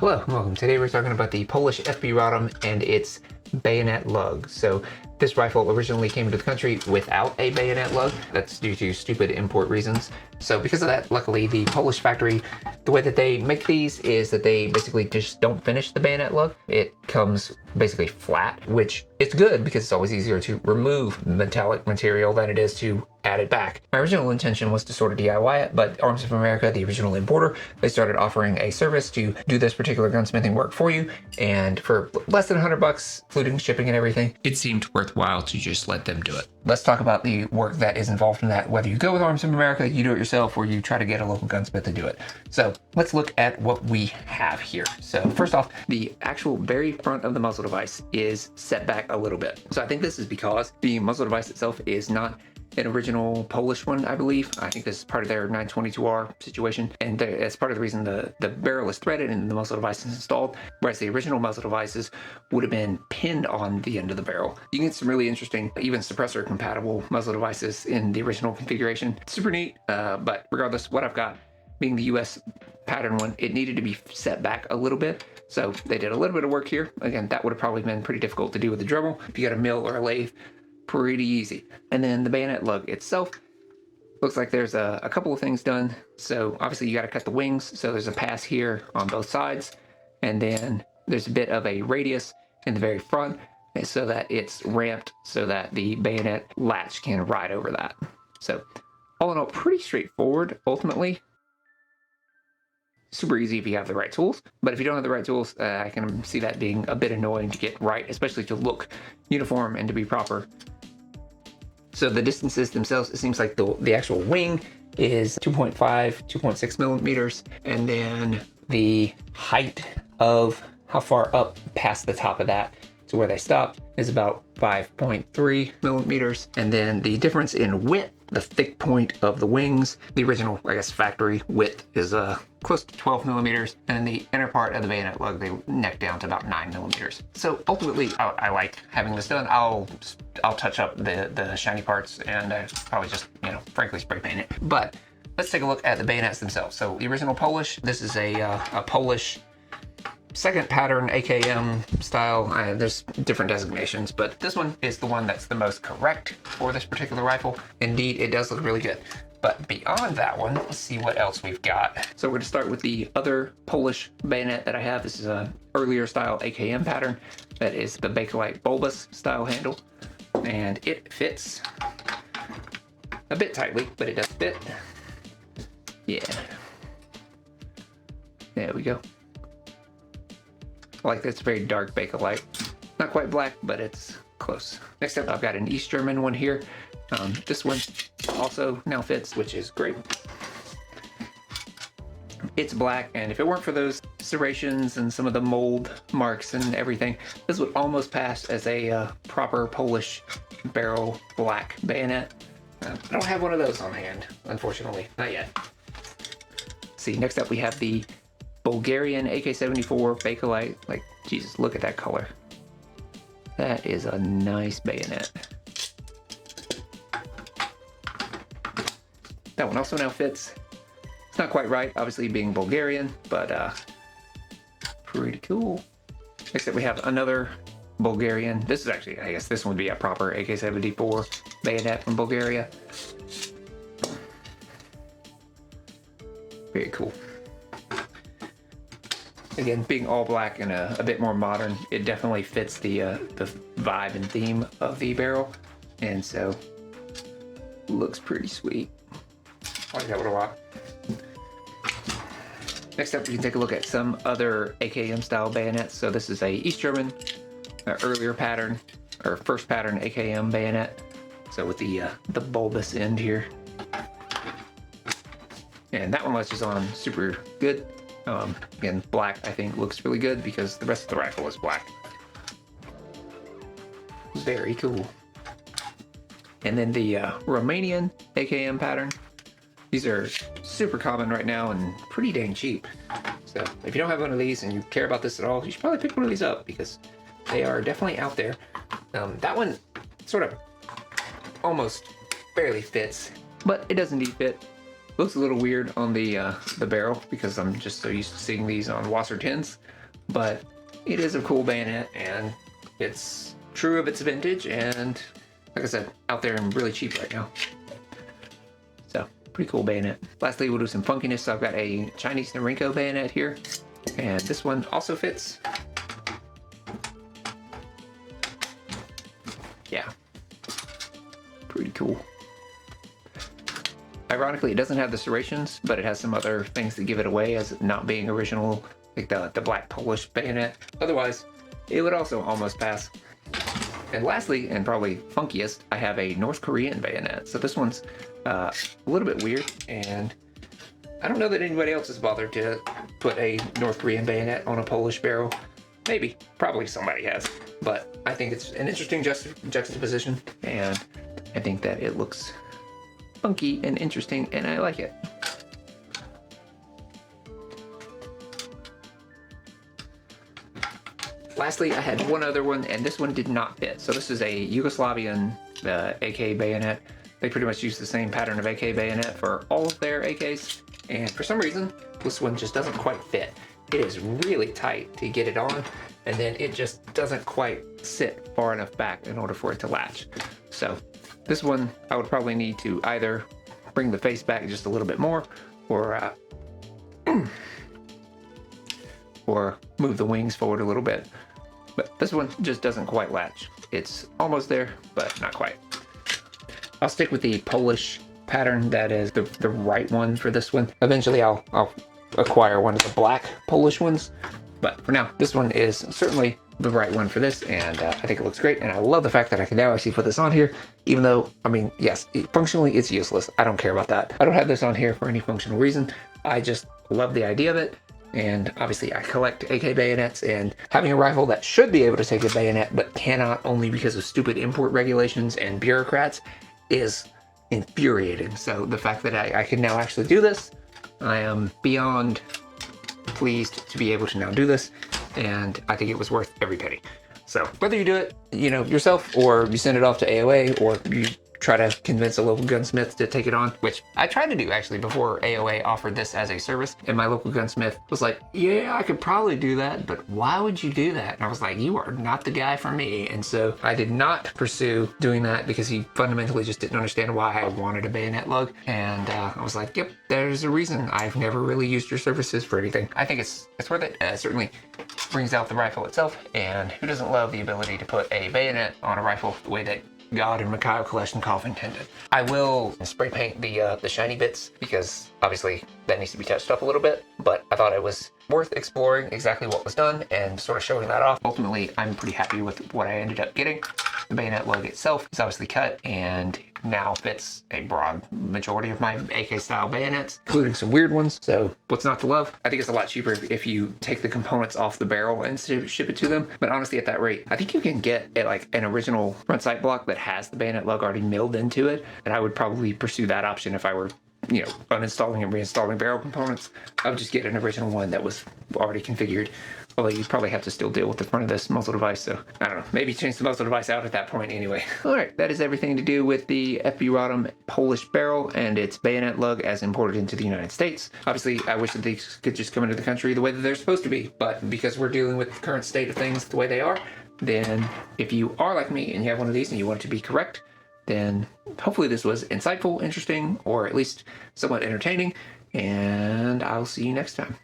Hello and welcome. Today we're talking about the Polish FB Rodham and its bayonet lug. So this rifle originally came to the country without a bayonet lug. That's due to stupid import reasons. So because of that, luckily the Polish factory, the way that they make these is that they basically just don't finish the bayonet lug. It comes basically flat, which is good because it's always easier to remove metallic material than it is to add it back. My original intention was to sort of DIY it, but Arms of America, the original importer, they started offering a service to do this particular gunsmithing work for you, and for less than $100, including shipping and everything, it seemed worthwhile to just let them do it. Let's talk about the work that is involved in that, whether you go with Arms of America, you do it yourself, or you try to get a local gunsmith to do it. So let's look at what we have here. So first off, the actual very front of the muzzle device is set back a little bit. So I think this is because the muzzle device itself is not an original Polish one, I believe. I think this is part of their 922R situation, and that's part of the reason the barrel is threaded and the muzzle device is installed, whereas the original muzzle devices would have been pinned on the end of the barrel. You can get some really interesting, even suppressor compatible muzzle devices in the original configuration. Super neat, but regardless, what I've got being the US pattern one, it needed to be set back a little bit. So they did a little bit of work here. Again, that would have probably been pretty difficult to do with the Dremel. If you got a mill or a lathe, pretty easy. And then the bayonet lug itself looks like there's a couple of things done. So obviously you got to cut the wings, so there's a pass here on both sides, and then there's a bit of a radius in the very front so that it's ramped so that the bayonet latch can ride over that. So all in all, pretty straightforward ultimately. Super easy if you have the right tools, but if you don't have the right tools, I can see that being a bit annoying to get right, especially to look uniform and to be proper. So the distances themselves, it seems like the actual wing is 2.5, 2.6 millimeters, and then the height of how far up past the top of that to where they stopped is about 5.3 millimeters. And then the difference in width, the thick point of the wings, the original, I guess, factory width is close to 12 millimeters. And then the inner part of the bayonet lug, they neck down to about 9 millimeters. So ultimately, I like having this done. I'll touch up the shiny parts and probably just, frankly, spray paint it. But let's take a look at the bayonets themselves. So the original Polish, this is a Polish second pattern AKM style. There's different designations, but this one is the one that's the most correct for this particular rifle. Indeed, it does look really good. But beyond that one, let's see what else we've got. So we're going to start with the other Polish bayonet that I have. This is an earlier style AKM pattern. That is the Bakelite bulbous style handle. And it fits a bit tightly, but it does fit. Yeah. There we go. I like that it's very dark Bakelite. Not quite black, but it's close. Next up, I've got an East German one here. This one also now fits, which is great. It's black, and if it weren't for those serrations and some of the mold marks and everything, this would almost pass as a proper Polish barrel black bayonet. I don't have one of those on hand, unfortunately. Not yet. See, next up we have the Bulgarian AK-74 Bakelite. Like, Jesus, look at that color. That is a nice bayonet. That one also now fits. It's not quite right, obviously being Bulgarian, but pretty cool. Next up we have another Bulgarian. This is actually, I guess this one would be a proper AK-74 bayonet from Bulgaria. Very cool. Again, being all black and a bit more modern, it definitely fits the vibe and theme of the barrel, and so looks pretty sweet. I like that one a lot. Next up, we can take a look at some other AKM style bayonets. So this is a East German, earlier pattern, or first pattern AKM bayonet. So with the bulbous end here, and that one latches on super good. Again, black I think looks really good because the rest of the rifle is black. Very cool. And then the Romanian AKM pattern. These are super common right now and pretty dang cheap. So if you don't have one of these and you care about this at all, you should probably pick one of these up because they are definitely out there. That one sort of almost barely fits, but it does indeed fit. Looks a little weird on the barrel because I'm just so used to seeing these on washer tins, but it is a cool bayonet and it's true of its vintage and, like I said, out there and really cheap right now. So, pretty cool bayonet. Lastly, we'll do some funkiness. So I've got a Chinese Norinco bayonet here, and this one also fits. Yeah, pretty cool. Ironically, it doesn't have the serrations, but it has some other things that give it away as not being original, like the black Polish bayonet. Otherwise, it would also almost pass. And lastly, and probably funkiest, I have a North Korean bayonet. So this one's a little bit weird, and I don't know that anybody else has bothered to put a North Korean bayonet on a Polish barrel. Maybe, probably somebody has, but I think it's an interesting juxtaposition, and I think that it looks funky and interesting, and I like it. Lastly, I had one other one, and this one did not fit. So this is a Yugoslavian AK bayonet. They pretty much use the same pattern of AK bayonet for all of their AKs, and for some reason, this one just doesn't quite fit. It is really tight to get it on, and then it just doesn't quite sit far enough back in order for it to latch. So this one, I would probably need to either bring the face back just a little bit more, or move the wings forward a little bit. But this one just doesn't quite latch. It's almost there, but not quite. I'll stick with the Polish pattern. That is the right one for this one. Eventually I'll acquire one of the black Polish ones, but for now, this one is certainly the right one for this, and I think it looks great, and I love the fact that I can now actually put this on here, even though, I mean, yes, functionally it's useless. I don't care about that. I don't have this on here for any functional reason. I just love the idea of it, and obviously I collect AK bayonets, and having a rifle that should be able to take a bayonet but cannot, only because of stupid import regulations and bureaucrats, is infuriating. So the fact that I can now actually do this, I am beyond pleased to be able to now do this, and I think it was worth every penny. So whether you do it, you know, yourself, or you send it off to AOA, or you try to convince a local gunsmith to take it on, which I tried to do actually before AOA offered this as a service, and my local gunsmith was like, yeah, I could probably do that, but why would you do that? And I was like, you are not the guy for me. And so I did not pursue doing that because he fundamentally just didn't understand why I wanted a bayonet lug. And I was like, yep, there's a reason I've never really used your services for anything. I think it's worth it. It certainly brings out the rifle itself, and who doesn't love the ability to put a bayonet on a rifle the way that God and Mikhail Kalashnikov intended. I will spray paint the shiny bits because obviously that needs to be touched up a little bit, but I thought it was worth exploring exactly what was done and sort of showing that off. Ultimately, I'm pretty happy with what I ended up getting. The bayonet lug itself is obviously cut and now fits a broad majority of my AK style bayonets, including some weird ones. So what's not to love? I think it's a lot cheaper if you take the components off the barrel and ship it to them. But honestly, at that rate, I think you can get like an original front sight block that has the bayonet lug already milled into it. And I would probably pursue that option if I were, you know, uninstalling and reinstalling barrel components. I would just get an original one that was already configured. Although you'd probably have to still deal with the front of this muzzle device, so I don't know, maybe change the muzzle device out at that point anyway. Alright, that is everything to do with the FB Rodham Polish barrel and its bayonet lug as imported into the United States. Obviously, I wish that these could just come into the country the way that they're supposed to be, but because we're dealing with the current state of things the way they are, then if you are like me and you have one of these and you want it to be correct, then hopefully this was insightful, interesting, or at least somewhat entertaining, and I'll see you next time.